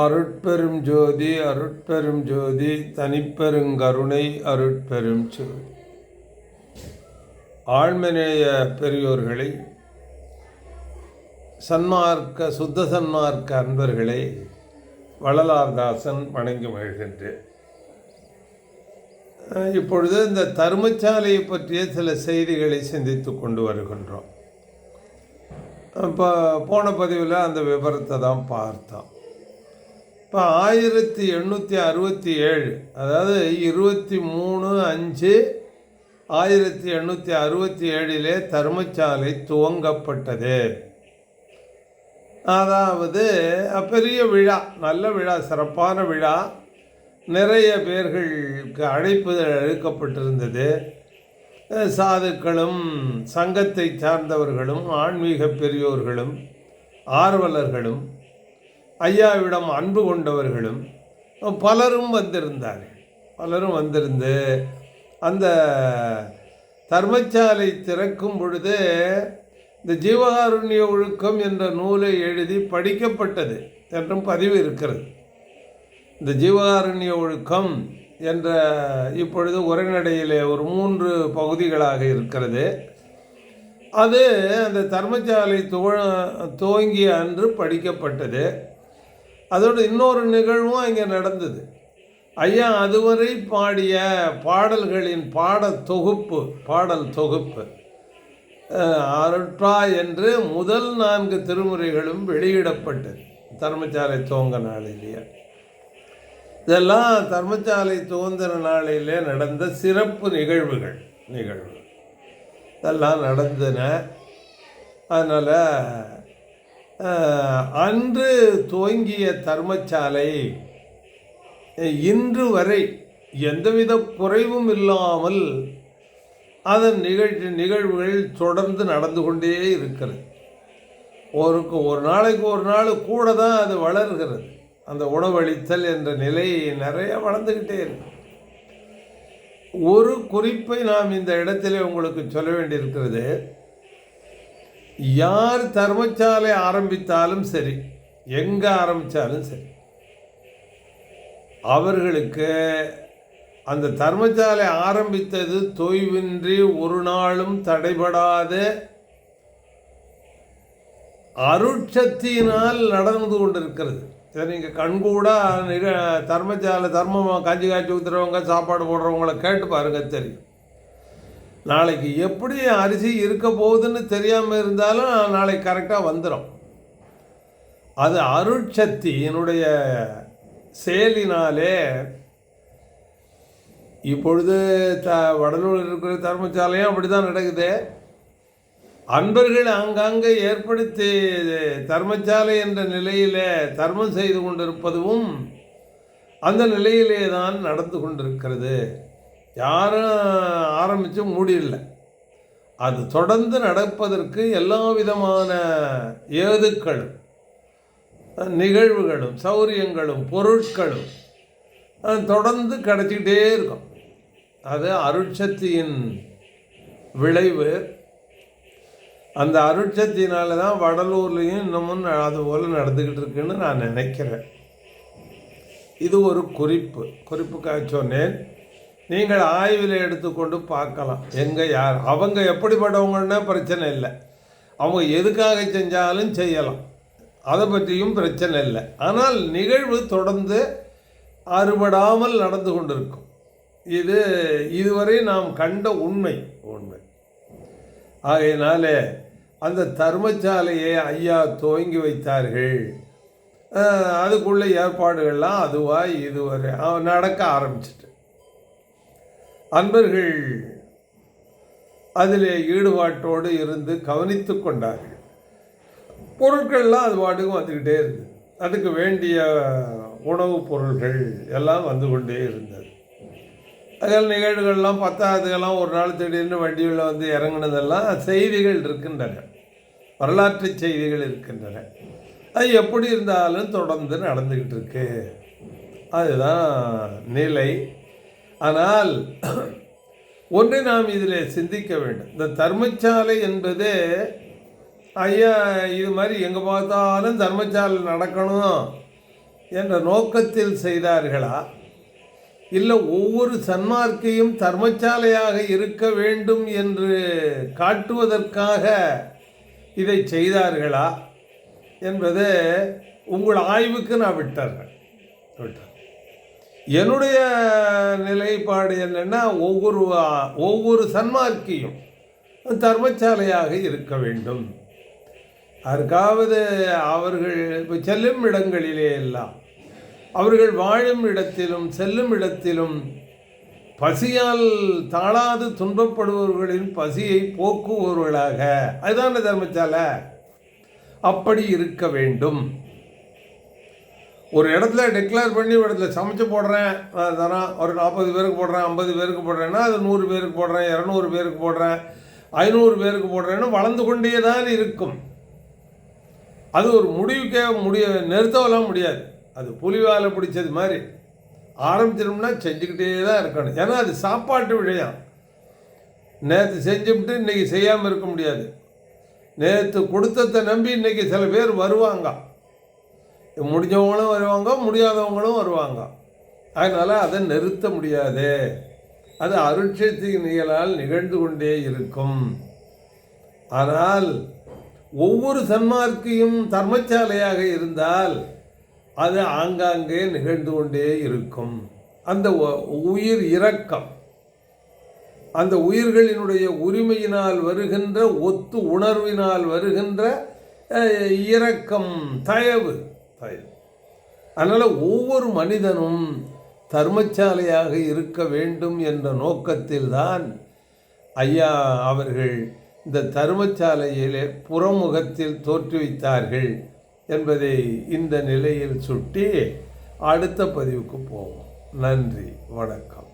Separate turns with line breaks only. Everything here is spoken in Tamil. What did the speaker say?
அருட்பெரும் ஜோதி அருட்பெரும் ஜோதி தனிப்பெருங்கருணை அருட்பெரும் ஜோதி. ஆழ்மநேய பெரியோர்களை, சன்மார்க்க சுத்த சன்மார்க்க அன்பர்களை வள்ளலார்தாசன் வணங்கி மகிழ்கின்றேன். இப்பொழுது இந்த தர்மசாலையை பற்றிய சில செய்திகளை சிந்தித்து கொண்டு வருகின்றோம். இப்போ போன பதிவில் அந்த விவரத்தை தான் பார்த்தோம். இப்போ 1867, அதாவது 23/5/1867 தர்மசாலை துவங்கப்பட்டது. அதாவது பெரிய விழா, நல்ல விழா, சிறப்பான விழா. நிறைய பேர்களுக்கு அழைப்புதல் அளிக்கப்பட்டிருந்தது. சாதுக்களும் சங்கத்தை சார்ந்தவர்களும் ஆன்மீக பெரியோர்களும் ஆர்வலர்களும் ஐயாவிடம் அன்பு கொண்டவர்களும் பலரும் வந்திருந்து அந்த தர்மசாலை திறக்கும் பொழுது இந்த ஜீவகாருண்ய ஒழுக்கம் என்ற நூலை எழுதி படிக்கப்பட்டது என்றும் பதிவு இருக்கிறது. இந்த ஜீவகாருண்ய ஒழுக்கம் என்ற இப்பொழுது உரைநடையிலே ஒரு 3 பகுதிகளாக இருக்கிறது. அது அந்த தர்மசாலை துவங்கிய அன்று படிக்கப்பட்டது. அதோடு இன்னொரு நிகழ்வும் அங்கே நடந்தது. ஐயா அதுவரை பாடிய பாடல்களின் பாடல் தொகுப்பு அருட்பா என்று முதல் 4 திருமுறைகளும் வெளியிடப்பட்டது தர்மசாலை துவங்க நாளிலேயே. இதெல்லாம் தர்மசாலை துவங்கிற நாளிலே நடந்த சிறப்பு நிகழ்வுகள் இதெல்லாம் நடந்தன. அதனால் அன்று துவங்கிய தர்மசாலை இன்று வரை எந்தவித குறைவும் இல்லாமல் அதன் நிகழ்வுகள் தொடர்ந்து நடந்து கொண்டே இருக்கிறது. ஒரு நாளைக்கு ஒரு நாள் கூட தான் அது வளர்கிறது. அந்த உணவளித்தல் என்ற நிலை நிறைய வளர்ந்துக்கிட்டே இருக்கு. ஒரு குறிப்பை நாம் இந்த இடத்துல உங்களுக்கு சொல்ல வேண்டியிருக்கிறது. யார் தர்மசாலை ஆரம்பித்தாலும் சரி, எங்கே ஆரம்பித்தாலும் சரி, அவர்களுக்கு அந்த தர்மசாலை ஆரம்பித்தது தொய்வின்றி ஒரு நாளும் தடைபடாத அருட்சக்தியினால் நடந்து கொண்டிருக்கிறது. சரி, நீங்கள் கண்கூட தர்மம் காஞ்சி காய்ச்சி ஊற்றுறவங்க, சாப்பாடு போடுறவங்கள கேட்டு பாருங்க, தெரியும். நாளைக்கு எப்படி அரிசி இருக்க போகுதுன்னு தெரியாமல் இருந்தாலும் நாளைக்கு கரெக்டாக வந்துடும். அது அருட்சக்தியினுடைய செயலினாலே இப்பொழுது வடலூர் இருக்கிற தர்மசாலையும் அப்படி தான் நடக்குது. அன்பர்கள் ஆங்காங்கே ஏற்படுத்தி தர்மசாலை என்ற நிலையிலே தர்மம் செய்து கொண்டிருப்பதும் அந்த நிலையிலே தான் நடந்து கொண்டிருக்கிறது. யாரும் ஆரம்பித்து மூடியில்லை. அது தொடர்ந்து நடப்பதற்கு எல்லா விதமான ஏதுக்களும் நிகழ்வுகளும் சௌரியங்களும் பொருட்களும் தொடர்ந்து கிடைச்சிக்கிட்டே இருக்கும். அது அருட்சக்தியின் விளைவு. அந்த அருட்சக்தியினால தான் வடலூர்லேயும் இன்னமும் அதுபோல் நடந்துக்கிட்டு இருக்குன்னு நான் நினைக்கிறேன். இது ஒரு குறிப்புக்காக சொன்னேன். நீங்கள் ஆய்வில் எடுத்துக்கொண்டு பார்க்கலாம். யார் அவங்க எப்படிப்பட்டவங்கன்னா பிரச்சனை இல்லை. அவங்க எதுக்காக செஞ்சாலும் செய்யலாம், அதை பற்றியும் பிரச்சனை இல்லை. ஆனால் நிகழ்வு தொடர்ந்து அறுபடாமல் நடந்து கொண்டிருக்கும். இதுவரை நாம் கண்ட உண்மை. ஆகையினாலே அந்த தர்மசாலையை ஐயா துவங்கி வைத்தார்கள். அதுக்குள்ள ஏற்பாடுகள்லாம் இதுவரை நடக்க ஆரம்பிச்சிட்டு அன்பர்கள் அதில் ஈடுபாட்டோடு இருந்து கவனித்து கொண்டார்கள். பொருட்கள்லாம் அது பாட்டுக்கும் வந்துக்கிட்டே இருக்குது. அதுக்கு வேண்டிய உணவுப் பொருள்கள் எல்லாம் வந்து கொண்டே இருந்தது. அதில் நிகழ்வுகள்லாம் பத்தாவதுக்கெல்லாம் ஒரு நாள் திடீர்னு வண்டியில் வந்து இறங்கினதெல்லாம் செய்திகள் இருக்கின்றன, வரலாற்று செய்திகள் இருக்கின்றன. அது எப்படி இருந்தாலும் தொடர்ந்து நடந்துக்கிட்டு இருக்கு. அதுதான் நிலை. ஆனால் ஒன்றை நாம் இதில் சிந்திக்க வேண்டும். இந்த தர்மசாலை என்பது ஐயா இது மாதிரி எங்கே பார்த்தாலும் தர்மசாலை நடக்கணும் என்ற நோக்கத்தில் செய்தார்களா, இல்லை ஒவ்வொரு சன்மார்க்கையும் தர்மசாலையாக இருக்க வேண்டும் என்று காட்டுவதற்காக இதை செய்தார்களா என்பதை உங்கள் ஆய்வுக்கு நான் விட்டேன். என்னுடைய நிலைப்பாடு என்னென்னா, ஒவ்வொரு சன்மார்க்கியும் தர்மசாலையாக இருக்க வேண்டும். அதற்காவது அவர்கள் இப்போ செல்லும் இடங்களிலே எல்லாம், அவர்கள் வாழும் இடத்திலும் செல்லும் இடத்திலும் பசியால் தாழாது துன்பப்படுபவர்களின் பசியை போக்குபவர்களாக, அதுதான தர்மசாலை, அப்படி இருக்க வேண்டும். ஒரு இடத்துல டிக்ளேர் பண்ணி ஒரு இடத்துல சமைச்சு போடுறேன் தானே, ஒரு 40 பேருக்கு போடுறேன், 50 பேருக்கு போடுறேன்னா அது 100 பேருக்கு போடுறேன், 200 பேருக்கு போடுறேன், 500 பேருக்கு போடுறேன்னு வளர்ந்து கொண்டே தான் இருக்கும். அது ஒரு முடிவுக்கே நிறுத்தவெல்லாம் முடியாது. அது புலிவாலை பிடிச்சது மாதிரி ஆரம்பிச்சிடும்னா செஞ்சுக்கிட்டே தான் இருக்கணும். ஏன்னா அது சாப்பாட்டு விஷயம். நேற்று செஞ்சுவிட்டு இன்றைக்கி செய்யாமல் இருக்க முடியாது. நேற்று கொடுத்ததை நம்பி இன்றைக்கி சில பேர் வருவாங்க. முடிஞ்சவங்களும் வருவாங்க, முடியாதவங்களும் வருவாங்க. அதனால் அதை நிறுத்த முடியாது. அது அருட்சக்தி நிகழால் நிகழ்ந்து கொண்டே இருக்கும். ஆனால் ஒவ்வொரு சன்மார்க்கையும் தர்மசாலையாக இருந்தால் அது ஆங்காங்கே நிகழ்ந்து கொண்டே இருக்கும். அந்த உயிர் இரக்கம், அந்த உயிர்களினுடைய உரிமையினால் வருகின்ற ஒத்து உணர்வினால் வருகின்ற இரக்கம், தயவு. அதனால் ஒவ்வொரு மனிதனும் தர்மசாலையாக இருக்க வேண்டும் என்ற நோக்கத்தில்தான் ஐயா அவர்கள் இந்த தர்மசாலையிலே புறமுகத்தில் தோற்றுவித்தார்கள் என்பதை இந்த நிலையில் சுட்டி அடுத்த பதிவுக்கு போவோம். நன்றி, வணக்கம்.